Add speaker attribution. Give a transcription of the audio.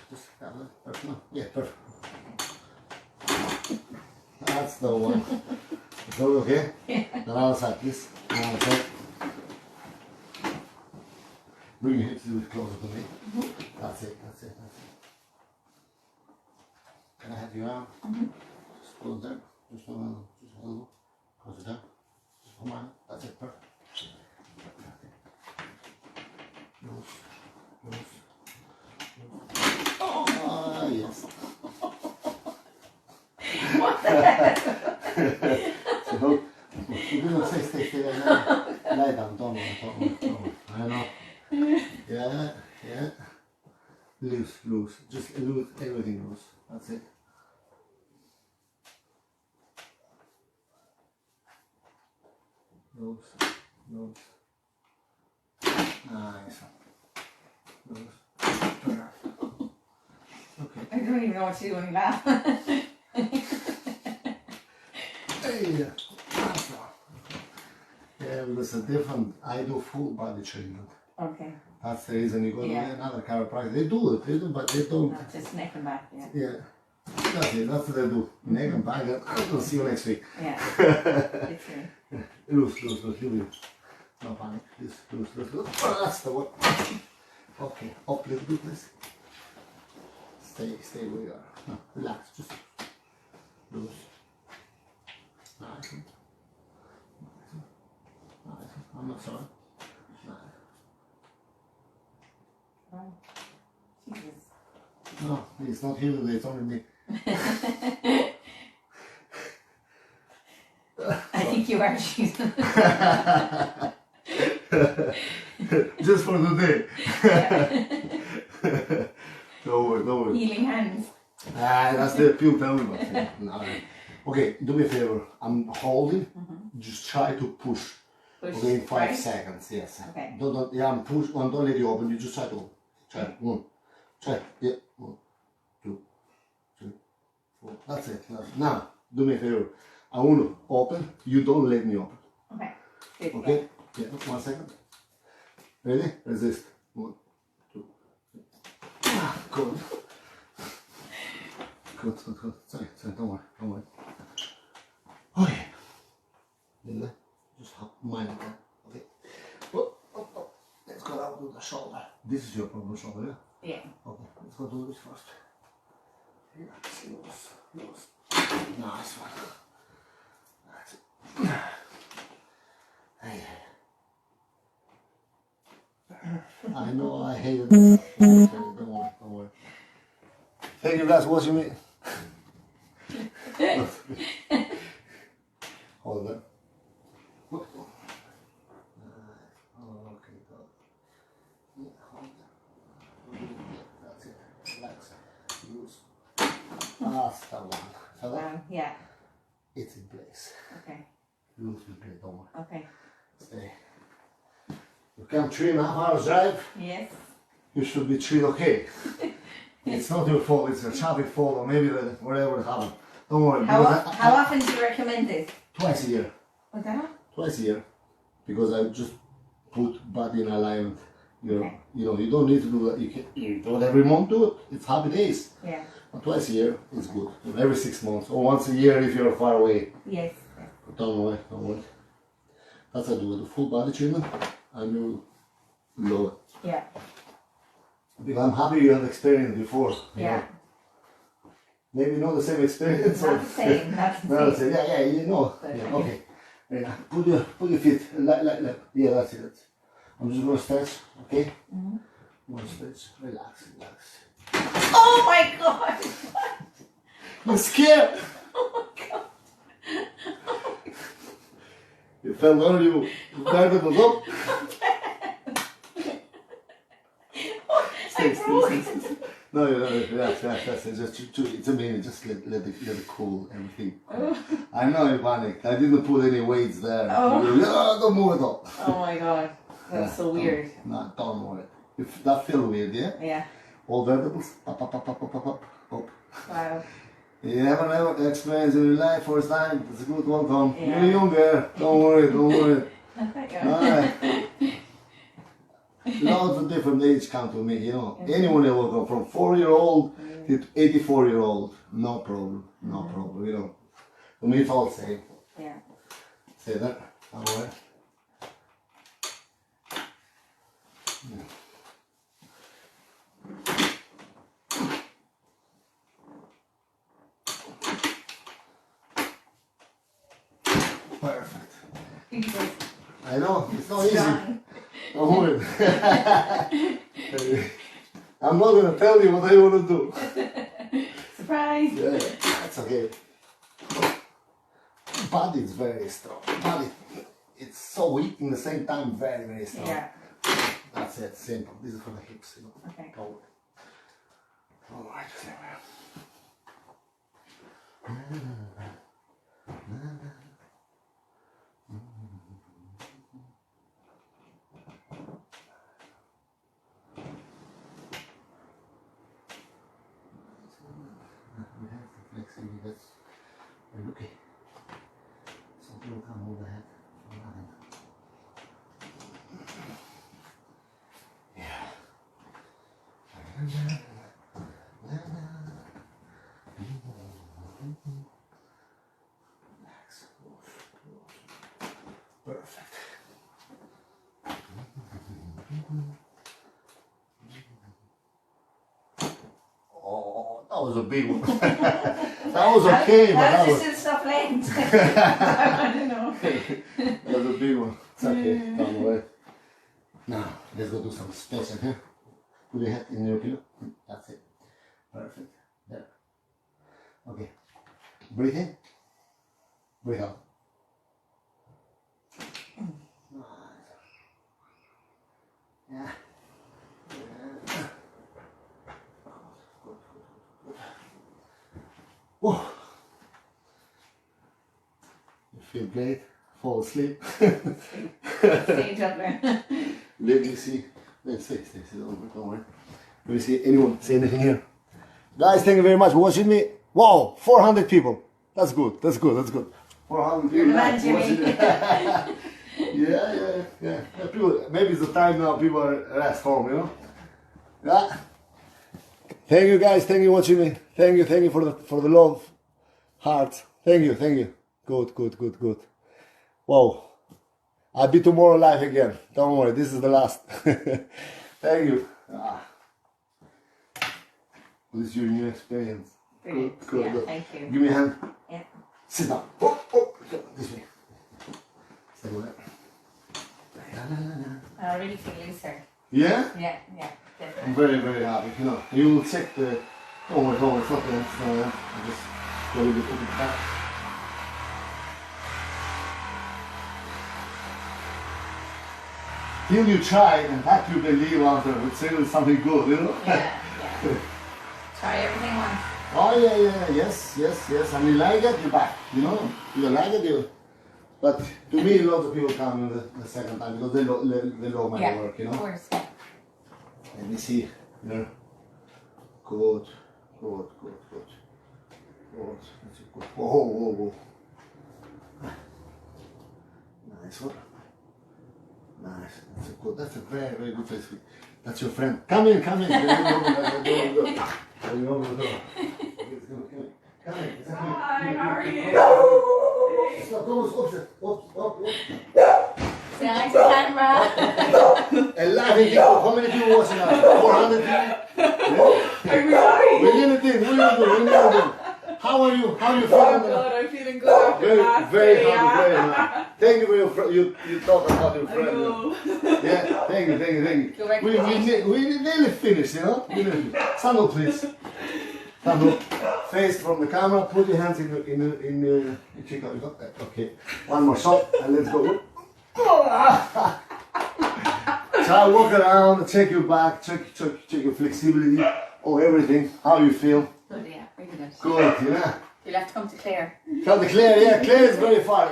Speaker 1: Just have it. Perfect. No. Yeah, perfect. That's the one. Is that okay?
Speaker 2: Yeah.
Speaker 1: The other side, please. The other side. Bring your hips a little bit closer to me. That's it, that's it, that's it. Can I have your arm? Just pull it down. Just a little. Close it down. Just one more. That's it, perfect. Loose. Loose. Ah, yes.
Speaker 2: What the heck?
Speaker 1: So, you don't stay lie down, don't worry. I know. Yeah. Loose. Just loose, everything loose. That's it. Loose. Nice. Loose. Okay.
Speaker 2: I don't even know what to do when you laugh.
Speaker 1: Hey, that's one. Yeah, because a different. I do full body treatment.
Speaker 2: Okay.
Speaker 1: That's the reason you go to another chiropractor. They do it, but they don't.
Speaker 2: Not just neck and back, yeah.
Speaker 1: Yeah. That's it, that's what they do. Neck and back, and I'll see you next week.
Speaker 2: Yeah. Literally.
Speaker 1: Loose. No panic. Loose. Oh, that's the one. Okay, up a little bit, please. Stay where you are. No, relax, just loose. Nice. I'm not sorry. Nice.
Speaker 2: Oh, Jesus.
Speaker 1: No, it's not here today, it's only me.
Speaker 2: I think you are Jesus.
Speaker 1: Just for the day. Don't worry.
Speaker 2: Healing hands.
Speaker 1: That's the people tell me about it. No. Okay, do me a favor. I'm holding. Just try to push. Okay, in 5 seconds. Yes.
Speaker 2: Okay.
Speaker 1: Don't. Yeah, I'm push. Don't let it open. You just try to. Try. One. Try. Yeah. 1, 2, 3, 4. That's it. Now, do me a favor. I want to open. You don't let me open.
Speaker 2: Okay. Good.
Speaker 1: Okay. Yeah. 1 second. Ready? Resist. 1, 2, 3. Good. Good. Sorry. Don't worry. Okay. Just mind that. Okay. Oh. Let's go down to the shoulder. This is your problem shoulder, yeah?
Speaker 2: Yeah.
Speaker 1: Okay. Let's go do this first. Relax. Loose. Nice one. That's it. Hey. I know I hate it. Don't worry. Thank you guys for watching me. Hold that. Okay, good. Yeah, hold that. That's it. Relax. Loose. That's the one. So that,
Speaker 2: Yeah.
Speaker 1: it's in place.
Speaker 2: Okay.
Speaker 1: Loose in place, don't worry.
Speaker 2: Okay.
Speaker 1: Stay. You come 3.5 hours drive,
Speaker 2: Yes.
Speaker 1: you should be treated okay. It's not your fault, it's a traffic fault or maybe whatever happened. Don't worry.
Speaker 2: How often do you recommend this?
Speaker 1: Twice a year.
Speaker 2: What's that?
Speaker 1: Twice a year. Because I just put body in alignment.
Speaker 2: Okay.
Speaker 1: You don't need to do that. You don't every month do it. It's happy days.
Speaker 2: Yeah.
Speaker 1: But twice a year is good. Every 6 months or once a year if you're far away.
Speaker 2: Yes.
Speaker 1: But don't worry. That's how I do it. The full body treatment and you love it.
Speaker 2: Yeah.
Speaker 1: Because I'm happy you have experience before.
Speaker 2: Yeah.
Speaker 1: Maybe not the same experience.
Speaker 2: Not the same.
Speaker 1: Not the same. Yeah, you know. Yeah, okay. Yeah. Put your feet like. Yeah, that's it. I'm just gonna stretch, okay? I'm gonna stretch. Relax.
Speaker 2: Oh my God!
Speaker 1: I'm scared.
Speaker 2: Oh my God!
Speaker 1: You fell down, you guarded us up. Stay. No, relax. That's it. Just it's a minute. Just let it cool. Everything. I know you panicked. I didn't put any weights there. Don't move at all.
Speaker 2: Oh my God! That's so weird.
Speaker 1: No, don't worry. If that feel weird, yeah?
Speaker 2: Yeah.
Speaker 1: All vertebraes, up.
Speaker 2: Wow.
Speaker 1: You never experience in your life first time. It's a good welcome.
Speaker 2: Yeah.
Speaker 1: You're younger. Don't worry.
Speaker 2: Okay.
Speaker 1: Alright. lots of different age come to me, you know. Anyone that will go from 4-year-old to 84-year-old, no problem, no problem, you know. For me it's all the same.
Speaker 2: Yeah.
Speaker 1: See that? Alright. Perfect. I know, it's not easy. Don't worry. I'm not gonna tell you what I wanna do.
Speaker 2: Surprise!
Speaker 1: Yeah, that's okay. Body is very strong. Body, it's so weak in the same time, very, very strong.
Speaker 2: Yeah.
Speaker 1: That's it, simple. This is for the hips, you know.
Speaker 2: Okay.
Speaker 1: Don't worry. Alright, we have the flexibility, that's okay. Some people can't hold the head for nothing. Yeah. Relax. Perfect. Oh, that was a big one. That was okay, but that was...
Speaker 2: Just stop late. I don't know.
Speaker 1: That was a big one. It's okay, don't worry. Now, let's go do some stretching here. Put your head in your pillow. That's it. Perfect. There. Okay. Breathe in. Breathe out. Yeah. Whoa. You feel great. Fall asleep.
Speaker 2: Stay up there.
Speaker 1: Let me see. Stay, don't worry. Let me see anyone say anything here. Guys, thank you very much for watching me. Wow, 400 people. That's good, that's good, that's good. 400 people. Yeah. People, maybe it's the time now people are rest home, you know? Yeah. Thank you guys, thank you for watching me. Thank you for the love. Heart. Thank you. Good. Wow. I'll be tomorrow live again. Don't worry, this is the last. Thank you. What is your new experience?
Speaker 2: Brilliant.
Speaker 1: Good.
Speaker 2: Yeah, thank you.
Speaker 1: Give me a hand.
Speaker 2: Yeah.
Speaker 1: Sit down. This way. Stay with it.
Speaker 2: I already feel looser.
Speaker 1: Yeah?
Speaker 2: Yeah, definitely.
Speaker 1: I'm very, very happy. You know, you will check the... Don't worry, it's not there. I just go a little bit back. Till you try and that you believe after, it's really something good, you know?
Speaker 2: Yeah. Try everything once.
Speaker 1: Oh yeah, yes. And you like it, you're back, you know? You like it, you... But to me, lots of people come in the second time because they love my work, you know?
Speaker 2: Of course, yeah.
Speaker 1: Let me see, you know? Good. That's good. Whoa. Nice one. Nice. That's a very, very good face. That's your friend. Come in. Come in. Come in.
Speaker 2: Hi, how are you?
Speaker 1: Stop, go, up.
Speaker 2: Say hi to the camera.
Speaker 1: And laughing people. How many people watching us? 400 people? We need a thing. How are you? How are you feeling?
Speaker 2: I'm good. I'm feeling good after last
Speaker 1: Very
Speaker 2: day,
Speaker 1: happy, very happy. Thank you for your friend. You talk about your friend. Yeah, thank you.
Speaker 2: Go back
Speaker 1: We nearly finished, you know? Stand up, please. Stand up. Face from the camera. Put your hands in cheek. You got that? Okay. One more shot and let's go. Try walk around, check your back, check your flexibility, everything. How you feel?
Speaker 2: Good, yeah. Really good.
Speaker 1: Good, yeah.
Speaker 2: You'll have to come to Claire.
Speaker 1: Come to Claire, yeah. Claire is very far.